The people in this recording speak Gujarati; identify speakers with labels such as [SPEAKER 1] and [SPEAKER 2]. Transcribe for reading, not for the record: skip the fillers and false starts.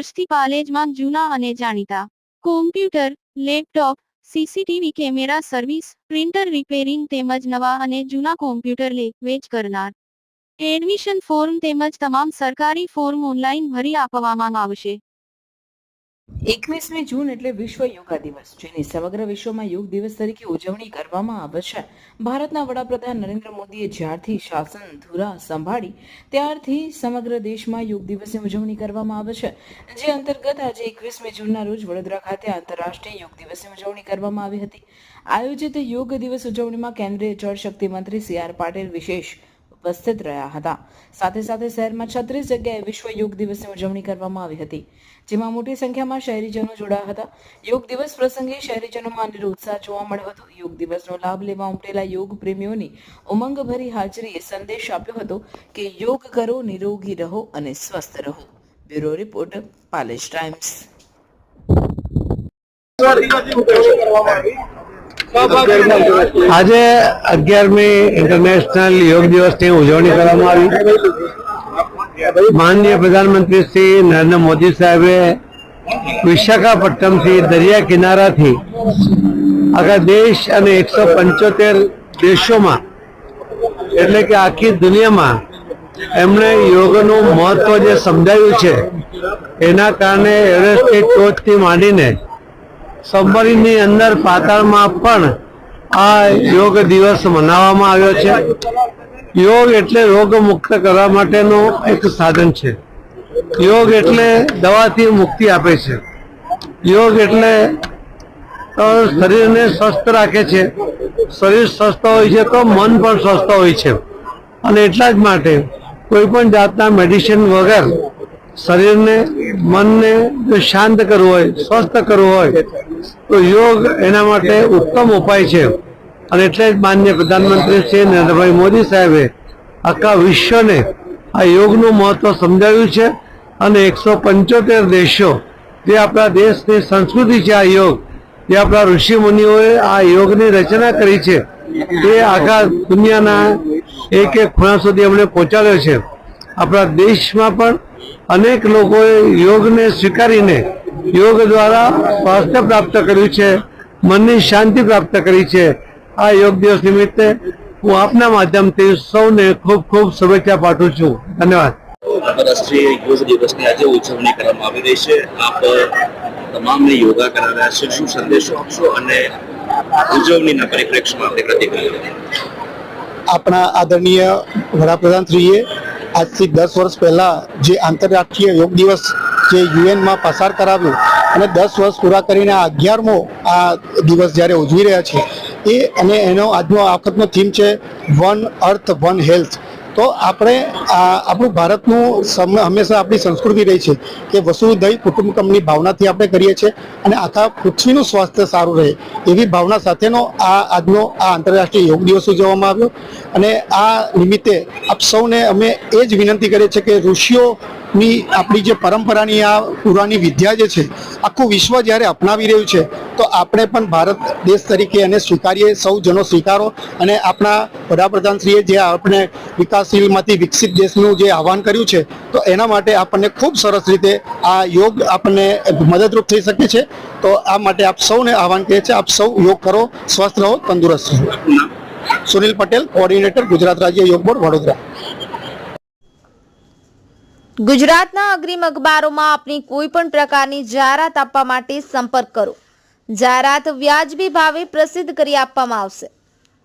[SPEAKER 1] વર્ષથી પાલેજમાં જૂના અને જાણીતા computer, laptop, CCTV camera service, printer repairing તેમજ નવા અને જૂના કોમ્પ્યુટર લે વેચ કરનાર. એડમિશન ફોર્મ તેમજ તમામ સરકારી ફોર્મ ઓનલાઈન ભરી આપવામાં આવશે.
[SPEAKER 2] 21મી જૂન એટલે વિશ્વ યોગા દિવસ, જેની સમગ્ર વિશ્વમાં યોગ દિવસ તરીકે ઉજવણી કરવામાં આવે છે. ભારતના વડાપ્રધાન નરેન્દ્ર મોદીએ જ્યારથી શાસન ધુરા સંભાળી ત્યારથી સમગ્ર દેશમાં યોગ દિવસની ઉજવણી કરવામાં આવે છે. જે અંતર્ગત આજે 21મી જૂનના રોજ વડોદરા ખાતે આંતરરાષ્ટ્રીય યોગ દિવસની ઉજવણી કરવામાં આવી હતી. આયોજિત યોગ દિવસ ઉજવણીમાં કેન્દ્રીય જળશક્તિ મંત્રી સી.આર. પાટીલ વિશેષ ઉપસ્થિત રહ્યા હતા. સાથે સાથે શહેરમાં 36 જગ્યાએ વિશ્વ યોગ દિવસની ઉજવણી કરવામાં આવી હતી, જેમાં મોટી સંખ્યામાં શહેરીજનો જોડાયા હતા. યોગ દિવસ પ્રસંગે શહેરીજનોમાં અનેરો ઉત્સાહ જોવા મળ્યો હતો. યોગ દિવસનો લાભ લેવા ઉમટેલા યોગ પ્રેમીઓની ઉમંગભરી હાજરીએ સંદેશ આપ્યો હતો કે યોગ કરો, નિરોગી રહો અને સ્વસ્થ રહો. Bureau report, Palej times.
[SPEAKER 3] આજે 11મી ઇન્ટરનેશનલ યોગ દિવસની ઉજવણી કરવામાં આવી. માનનીય પ્રધાનમંત્રી શ્રી નરેન્દ્ર મોદી સાહેબે વિશાખાપટ્ટનમથી દરિયા કિનારાથી આખા દેશ અને 175 દેશોમાં એટલે કે આખી દુનિયામાં એમણે યોગનું મહત્વ જે સમજાવ્યું છે, એના કારણે એવરેસ્ટની ટોચથી માંડીને સબમરીનની અંદર પાતાળમાં પણ આ યોગ દિવસ મનાવવામાં આવ્યો છે. યોગ એટલે રોગ મુક્ત કરવા માટેનું એક સાધન છે. યોગ એટલે દવાથી મુક્તિ આપે છે. યોગ એટલે શરીરને સ્વસ્થ રાખે છે. શરીર સ્વસ્થ હોય છે તો મન પણ સ્વસ્થ હોય છે. અને એટલા જ માટે કોઈ પણ જાતના મેડિસિન વગર શરીરને, મનને જો શાંત કરવું હોય, સ્વસ્થ કરવું હોય તો યોગ એના માટે ઉત્તમ ઉપાય છે. અને એટલે જ માનનીય પ્રધાનમંત્રી શ્રી નરેન્દ્રભાઈ મોદી સાહેબે આખા વિશ્વને આ યોગનું મહત્વ સમજાવ્યું છે. અને 175 દેશો, જે આપણા દેશની સંસ્કૃતિ છે, આ યોગ જે આપણા ઋષિ મુનિઓએ આ યોગની રચના કરી છે, તે આખા દુનિયાના એક એક ખૂણા સુધી અમને પહોંચાડ્યો છે. આપણા દેશમાં પણ અનેક લોકોએ યોગને સ્વીકારીને યોગ દ્વારા સ્વાસ્થ્ય પ્રાપ્ત કર્યું છે, મનની શાંતિ પ્રાપ્ત કરી છે. આ યોગ દિવસ નિમિત્તે હું આપના માધ્યમથી સૌને ખૂબ ખૂબ શુભેચ્છા પાઠવું છું. ધન્યવાદ.
[SPEAKER 4] આંતરરાષ્ટ્રીય યોગ દિવસની આજે ઉજવણી કરવામાં આવી રહી છે. આપ તમામને યોગા કરાવ્યા છે, શું સંદેશો આપશો અને ઉજવણીના પરિપ્રેક્ષમાં આપણી પ્રતિક્રિયા?
[SPEAKER 5] આપણા આદરણીય વડાપ્રધાનશ્રીએ આજથી 10 વર્ષ પહેલા જે આંતરરાષ્ટ્રીય યોગ દિવસ જે યુએનમાં પસાર કરાવ્યો અને 10 વર્ષ પૂરા કરીને આ 11મો આ દિવસ જ્યારે ઉજવી રહ્યા છે એ અને એનો આજનો આ વખતનો થીમ છે વન અર્થ વન હેલ્થ. તો આપણે આપણું ભારતનું હંમેશા આપણી સંસ્કૃતિ રહી છે કે વસુધૈવ કુટુંબકમની ભાવનાથી આપણે કરીએ છીએ અને આખા પૃથ્વીનું સ્વાસ્થ્ય સારું રહે એવી ભાવના સાથેનો આજનો આ આંતરરાષ્ટ્રીય યોગ દિવસ ઉજવવામાં આવ્યો. અને આ નિમિત્તે આપ સૌને અમે એ જ વિનંતી કરીએ છીએ કે ઋષિઓની આપણી જે પરંપરાની આ પુરાની વિદ્યા જે છે આખું વિશ્વ જ્યારે અપનાવી રહ્યું છે તો આપણે પણ ભારત દેશ તરીકે એને સ્વીકારીએ, સૌ જનો સ્વીકારો. અને આપણા વડાપ્રધાનશ્રીએ જે આપણે વિકાસશીલમાંથી વિકસિત દેશનું જે આહવાન કર્યું છે તો એના માટે આપણને ખૂબ સરસ રીતે આ યોગ આપણને મદદરૂપ થઈ શકે છે. તો આ માટે આપ સૌને આહવાન કરીએ છીએ, આપ સૌ યોગ કરો, સ્વસ્થ રહો, તંદુરસ્ત રહો. સુનિલ પટેલ, કોઓર્ડિનેટર, ગુજરાત રાજ્ય યોગ બોર્ડ, વડોદરા.
[SPEAKER 6] ગુજરાતના અગ્રીમ અખબારોમાં આપની કોઈ પણ પ્રકારની જાહેરાત આપવા માટે સંપર્ક કરો. જાહેરાત વ્યાજબી ભાવે પ્રસિદ્ધ કરી આપવામાં આવશે.